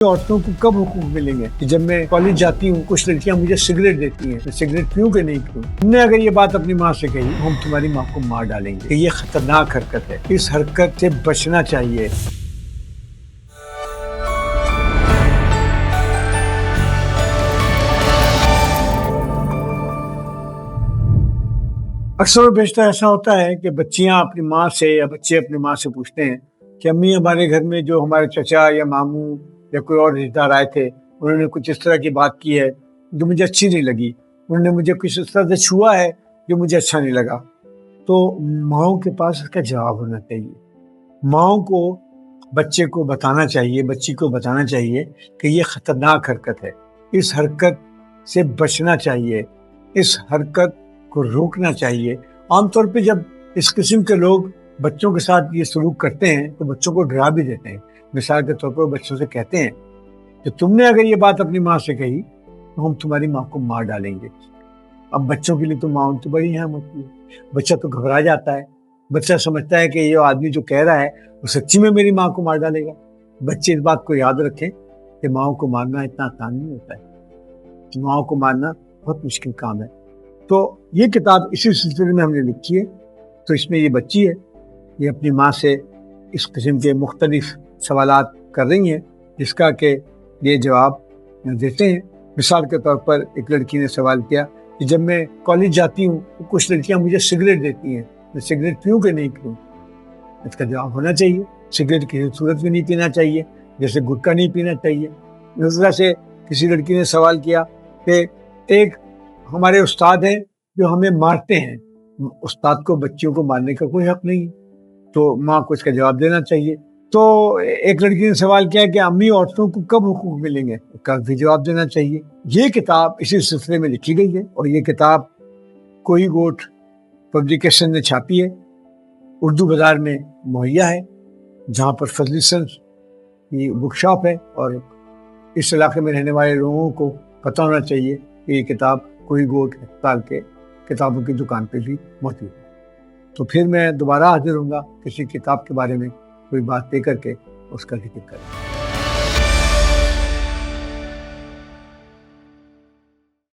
عورتوں کو کب حقوق ملیں گے کہ جب میں کالج جاتی ہوں کچھ لڑکیاں مجھے سگریٹ دیتی ہیں، میں سگریٹ پیوں کہ نہیں پیوں؟ تم نے اگر یہ بات اپنی ماں سے کہی ہم تمہاری ماں کو مار ڈالیں گے. یہ خطرناک حرکت ہے، اس حرکت سے بچنا چاہیے. اکثر و بیشتر ایسا ہوتا ہے کہ بچیاں اپنی ماں سے یا بچے اپنی ماں سے پوچھتے ہیں کہ امی ہمارے گھر میں جو ہمارے چچا یا ماموں یا کوئی اور رشتہ دار آئے تھے انہوں نے کچھ اس طرح کی بات کی ہے جو مجھے اچھی نہیں لگی، انہوں نے مجھے کچھ اس طرح سے چھوا ہے جو مجھے اچھا نہیں لگا. تو ماؤں کے پاس اس کا جواب ہونا چاہیے. ماؤں کو بچے کو بتانا چاہیے، بچی کو بتانا چاہیے کہ یہ خطرناک حرکت ہے، اس حرکت سے بچنا چاہیے، اس حرکت کو روکنا چاہیے. عام طور پہ جب اس قسم کے لوگ بچوں کے ساتھ یہ سلوک کرتے ہیں تو بچوں کو ڈرا بھی دیتے ہیں. مثال کے طور پر بچوں سے کہتے ہیں کہ تم نے اگر یہ بات اپنی ماں سے کہی تو ہم تمہاری ماں کو مار ڈالیں گے. اب بچوں کے لیے تو ماں تو بڑی اہم ہوتی ہے. بچہ تو گھبرا جاتا ہے، بچہ سمجھتا ہے کہ یہ آدمی جو کہہ رہا ہے وہ سچی میں میری ماں کو مار ڈالے گا. بچے اس بات کو یاد رکھیں کہ ماؤں کو مارنا اتنا آسان نہیں ہوتا ہے، ماؤں کو مارنا بہت مشکل کام ہے. تو یہ کتاب اسی سلسلے میں ہم نے لکھی ہے. تو اس میں یہ بچی ہے، یہ اپنی ماں سے اس قسم کے مختلف سوالات کر رہی ہیں جس کا کہ یہ جواب دیتے ہیں. مثال کے طور پر ایک لڑکی نے سوال کیا کہ جب میں کالج جاتی ہوں تو کچھ لڑکیاں مجھے سگریٹ دیتی ہیں، میں سگریٹ پیوں کہ نہیں پیوں؟ اس کا جواب ہونا چاہیے سگریٹ کسی صورت میں نہیں پینا چاہیے، جیسے گٹکا نہیں پینا چاہیے. اس طرح سے کسی لڑکی نے سوال کیا کہ ایک ہمارے استاد ہیں جو ہمیں مارتے ہیں، استاد کو بچیوں کو مارنے کا کوئی حق نہیں، تو ماں کو اس کا جواب دینا چاہیے. تو ایک لڑکی نے سوال کیا کہ امی عورتوں کو کب حقوق ملیں گے، اس کا بھی جواب دینا چاہیے. یہ کتاب اسی سلسلے میں لکھی گئی ہے اور یہ کتاب کوئی گوٹ پبلیکیشن نے چھاپی ہے، اردو بازار میں مہیا ہے، جہاں پر فضلی سنس کی بک شاپ ہے. اور اس علاقے میں رہنے والے لوگوں کو پتہ ہونا چاہیے کہ یہ کتاب کوئی گوٹ ہسپتال کے کتابوں کی دکان پہ بھی موجود ہے. تو پھر میں دوبارہ حاضر ہوں گا کسی کتاب کے بارے میں کوئی بات لے کر کے اس کا ذکر کریں.